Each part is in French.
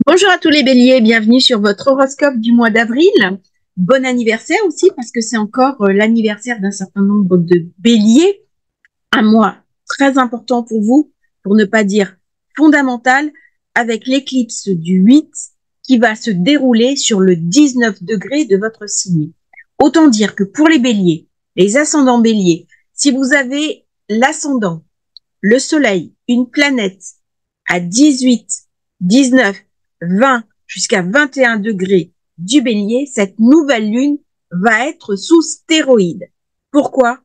Bonjour à tous les béliers, bienvenue sur votre horoscope du mois d'avril. Bon anniversaire aussi parce que c'est encore l'anniversaire d'un certain nombre de béliers. Un mois très important pour vous, pour ne pas dire fondamental, avec l'éclipse du 8 qui va se dérouler sur le 19 degré de votre signe. Autant dire que pour les béliers, les ascendants béliers, si vous avez l'ascendant, le soleil, une planète à 18, 19, 20 jusqu'à 21 degrés du bélier, cette nouvelle lune va être sous stéroïde. Pourquoi?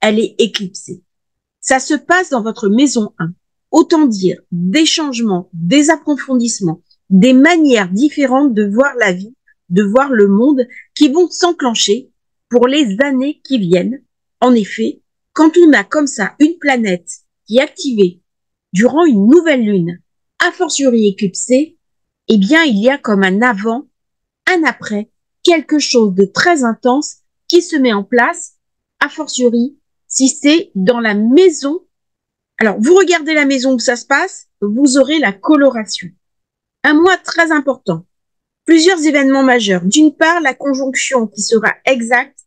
Elle est éclipsée. Ça se passe dans votre maison 1. Autant dire des changements, des approfondissements, des manières différentes de voir la vie, de voir le monde qui vont s'enclencher pour les années qui viennent. En effet, quand on a comme ça une planète qui est activée durant une nouvelle lune, a fortiori éclipsée, eh bien, il y a comme un avant, un après, quelque chose de très intense qui se met en place, a fortiori, si c'est dans la maison. Alors, vous regardez la maison où ça se passe, vous aurez la coloration. Un mois très important. Plusieurs événements majeurs. D'une part, la conjonction qui sera exacte.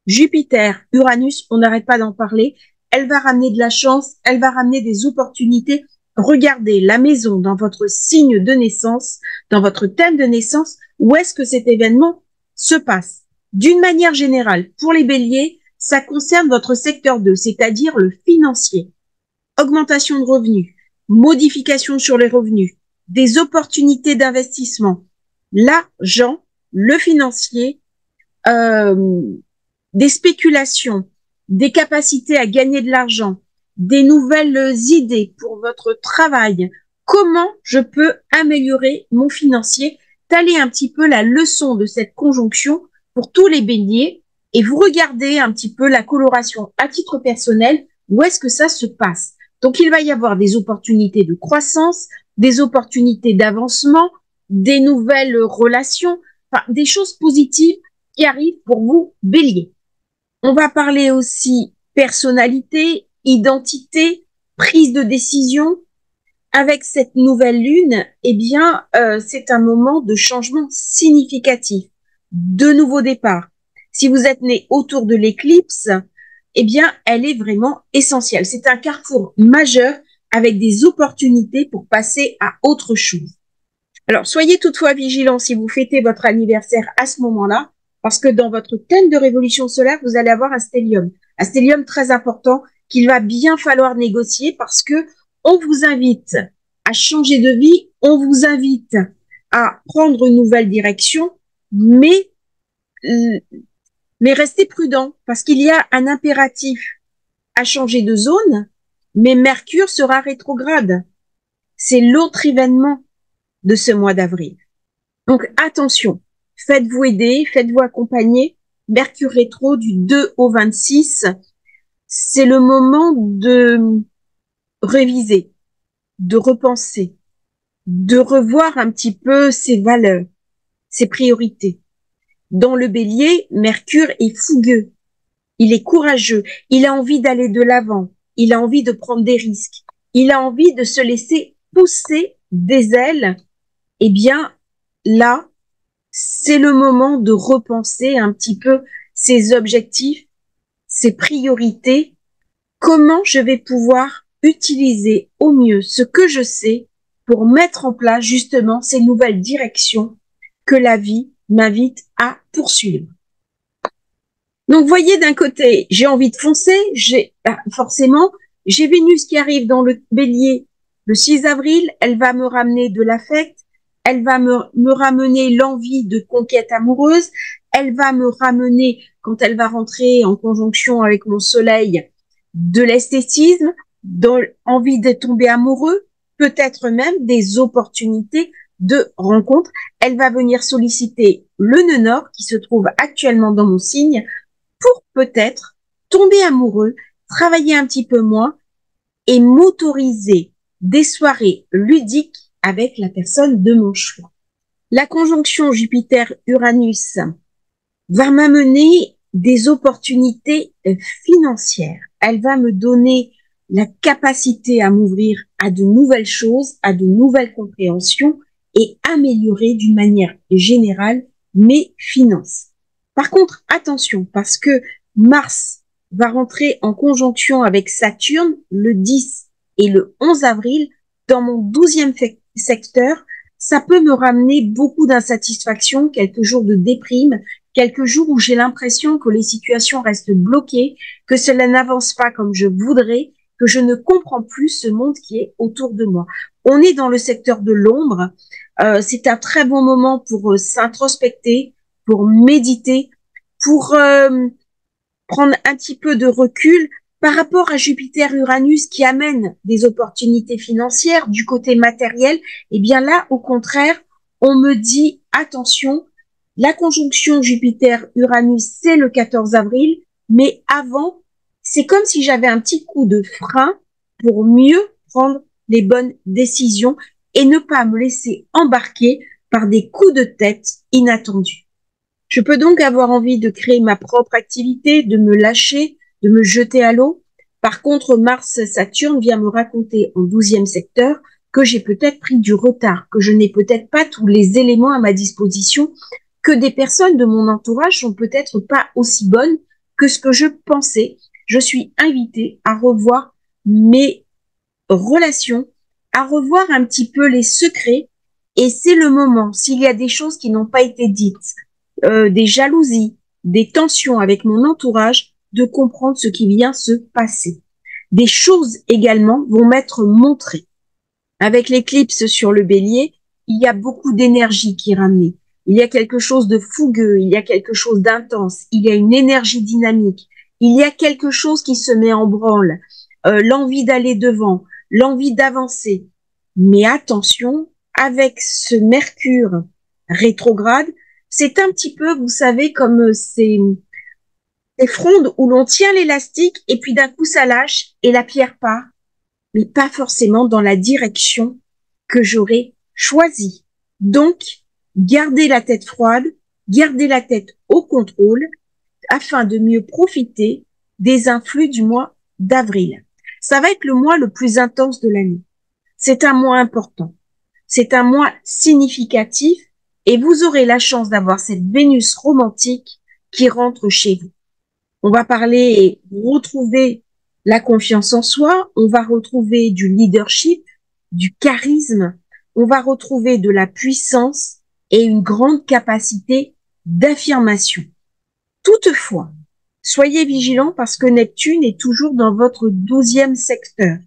Jupiter, Uranus, on n'arrête pas d'en parler. Elle va ramener de la chance, elle va ramener des opportunités. Regardez la maison dans votre signe de naissance, dans votre thème de naissance, où est-ce que cet événement se passe. D'une manière générale, pour les béliers, ça concerne votre secteur 2, c'est-à-dire le financier. Augmentation de revenus, modification sur les revenus, des opportunités d'investissement, l'argent, le financier, des spéculations, des capacités à gagner de l'argent, des nouvelles idées pour votre travail. Comment je peux améliorer mon financier? Telle est un petit peu la leçon de cette conjonction pour tous les béliers et vous regardez un petit peu la coloration à titre personnel, où est-ce que ça se passe? Donc, il va y avoir des opportunités de croissance, des opportunités d'avancement, des nouvelles relations, enfin, des choses positives qui arrivent pour vous, bélier. On va parler aussi personnalité, identité, prise de décision. Avec cette nouvelle lune, eh bien, c'est un moment de changement significatif, de nouveaux départs. Si vous êtes né autour de l'éclipse, eh bien, elle est vraiment essentielle. C'est un carrefour majeur avec des opportunités pour passer à autre chose. Alors, soyez toutefois vigilants si vous fêtez votre anniversaire à ce moment-là, parce que dans votre thème de révolution solaire, vous allez avoir un stellium. Un stellium très important qu'il va bien falloir négocier parce que on vous invite à changer de vie, on vous invite à prendre une nouvelle direction, mais restez prudent parce qu'il y a un impératif à changer de zone, mais Mercure sera rétrograde. C'est l'autre événement de ce mois d'avril. Donc attention, faites-vous aider, faites-vous accompagner. Mercure rétro du 2 au 26, c'est le moment de réviser, de repenser, de revoir un petit peu ses valeurs, ses priorités. Dans le bélier, Mercure est fougueux, il est courageux, il a envie d'aller de l'avant, il a envie de prendre des risques, il a envie de se laisser pousser des ailes. Eh bien, là, c'est le moment de repenser un petit peu ses objectifs, ses priorités, comment je vais pouvoir utiliser au mieux ce que je sais pour mettre en place justement ces nouvelles directions que la vie m'invite à poursuivre. Donc, voyez, d'un côté, j'ai envie de foncer, forcément, j'ai Vénus qui arrive dans le bélier le 6 avril, elle va me ramener de l'affect, elle va me ramener l'envie de conquête amoureuse, elle va me ramener, quand elle va rentrer en conjonction avec mon soleil, de l'esthétisme, envie de tomber amoureux, peut-être même des opportunités de rencontre. Elle va venir solliciter le nœud nord qui se trouve actuellement dans mon signe pour peut-être tomber amoureux, travailler un petit peu moins et m'autoriser des soirées ludiques avec la personne de mon choix. La conjonction Jupiter-Uranus va m'amener des opportunités financières. Elle va me donner la capacité à m'ouvrir à de nouvelles choses, à de nouvelles compréhensions et améliorer d'une manière générale mes finances. Par contre, attention, parce que Mars va rentrer en conjonction avec Saturne le 10 et le 11 avril dans mon 12e secteur, ça peut me ramener beaucoup d'insatisfaction, quelques jours de déprime, quelques jours où j'ai l'impression que les situations restent bloquées, que cela n'avance pas comme je voudrais, que je ne comprends plus ce monde qui est autour de moi. On est dans le secteur de l'ombre. C'est un très bon moment pour s'introspecter, pour méditer, pour prendre un petit peu de recul par rapport à Jupiter-Uranus qui amène des opportunités financières du côté matériel. Eh bien là, au contraire, on me dit attention, la conjonction Jupiter-Uranus, c'est le 14 avril, mais avant, c'est comme si j'avais un petit coup de frein pour mieux prendre les bonnes décisions et ne pas me laisser embarquer par des coups de tête inattendus. Je peux donc avoir envie de créer ma propre activité, de me lâcher, de me jeter à l'eau. Par contre, Mars-Saturne vient me raconter en 12e secteur que j'ai peut-être pris du retard, que je n'ai peut-être pas tous les éléments à ma disposition, que des personnes de mon entourage sont peut-être pas aussi bonnes que ce que je pensais. Je suis invitée à revoir mes relations, à revoir un petit peu les secrets. Et c'est le moment, s'il y a des choses qui n'ont pas été dites, des jalousies, des tensions avec mon entourage, de comprendre ce qui vient se passer. Des choses également vont m'être montrées. Avec l'éclipse sur le bélier, il y a beaucoup d'énergie qui est ramenée. Il y a quelque chose de fougueux, il y a quelque chose d'intense, il y a une énergie dynamique, il y a quelque chose qui se met en branle, l'envie d'aller devant, l'envie d'avancer. Mais attention, avec ce Mercure rétrograde, c'est un petit peu, vous savez, comme ces frondes où l'on tient l'élastique et puis d'un coup ça lâche et la pierre part, mais pas forcément dans la direction que j'aurais choisie. Donc, gardez la tête froide, gardez la tête au contrôle afin de mieux profiter des influx du mois d'avril. Ça va être le mois le plus intense de l'année. C'est un mois important. C'est un mois significatif et vous aurez la chance d'avoir cette Vénus romantique qui rentre chez vous. On va parler et retrouver la confiance en soi, on va retrouver du leadership, du charisme, on va retrouver de la puissance et une grande capacité d'affirmation. Toutefois, soyez vigilants parce que Neptune est toujours dans votre 12e secteur.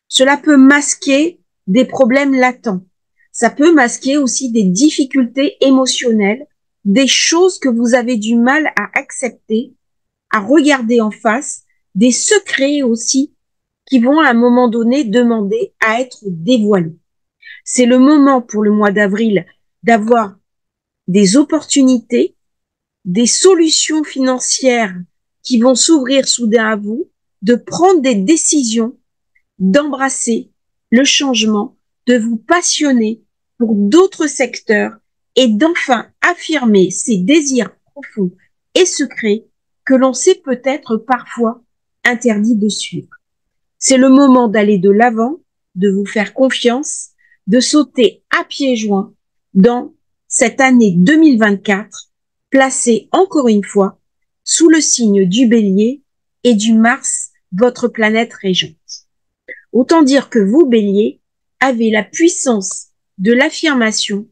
Cela peut masquer des problèmes latents. Ça peut masquer aussi des difficultés émotionnelles, des choses que vous avez du mal à accepter, à regarder en face, des secrets aussi qui vont à un moment donné demander à être dévoilés. C'est le moment pour le mois d'avril d'avoir des opportunités, des solutions financières qui vont s'ouvrir soudain à vous, de prendre des décisions, d'embrasser le changement, de vous passionner pour d'autres secteurs et d'enfin affirmer ces désirs profonds et secrets que l'on s'est peut-être parfois interdit de suivre. C'est le moment d'aller de l'avant, de vous faire confiance, de sauter à pieds joints dans cette année 2024, placée encore une fois sous le signe du Bélier et du Mars, votre planète régente. Autant dire que vous, Bélier, avez la puissance de l'affirmation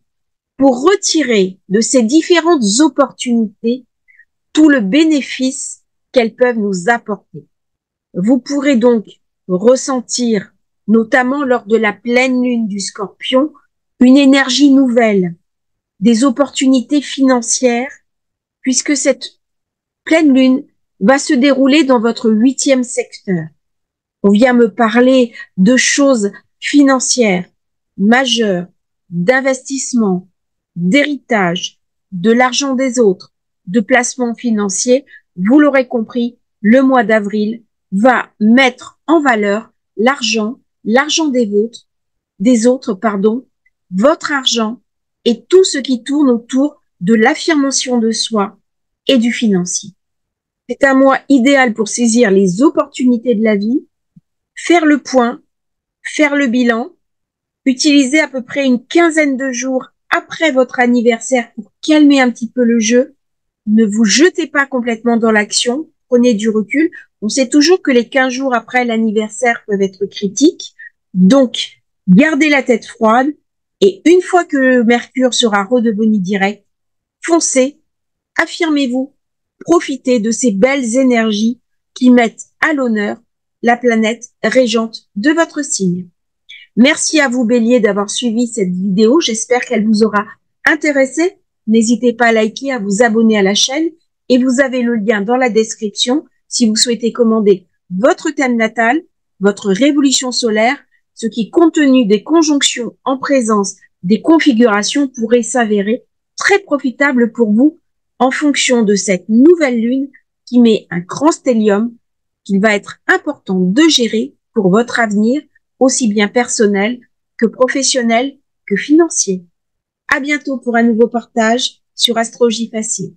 pour retirer de ces différentes opportunités tout le bénéfice qu'elles peuvent nous apporter. Vous pourrez donc ressentir, notamment lors de la pleine lune du Scorpion, une énergie nouvelle, des opportunités financières, puisque cette pleine lune va se dérouler dans votre 8e secteur. On vient me parler de choses financières majeures, d'investissement, d'héritage, de l'argent des autres, de placements financiers. Vous l'aurez compris, le mois d'avril va mettre en valeur l'argent des autres, votre argent et tout ce qui tourne autour de l'affirmation de soi et du financier. C'est un mois idéal pour saisir les opportunités de la vie, faire le point, faire le bilan, Utilisez à peu près une quinzaine de jours après votre anniversaire pour calmer un petit peu le jeu. Ne vous jetez pas complètement dans l'action, prenez du recul. On sait toujours que les 15 jours après l'anniversaire peuvent être critiques. Donc, gardez la tête froide et une fois que Mercure sera redevenu direct, foncez, affirmez-vous, profitez de ces belles énergies qui mettent à l'honneur la planète régente de votre signe. Merci à vous, Bélier, d'avoir suivi cette vidéo. J'espère qu'elle vous aura intéressé. N'hésitez pas à liker, à vous abonner à la chaîne et vous avez le lien dans la description si vous souhaitez commander votre thème natal, votre révolution solaire, ce qui, compte tenu des conjonctions en présence des configurations, pourrait s'avérer très profitable pour vous en fonction de cette nouvelle lune qui met un grand stellium qu'il va être important de gérer pour votre avenir, aussi bien personnel que professionnel que financier. À bientôt pour un nouveau partage sur Astrologie Facile.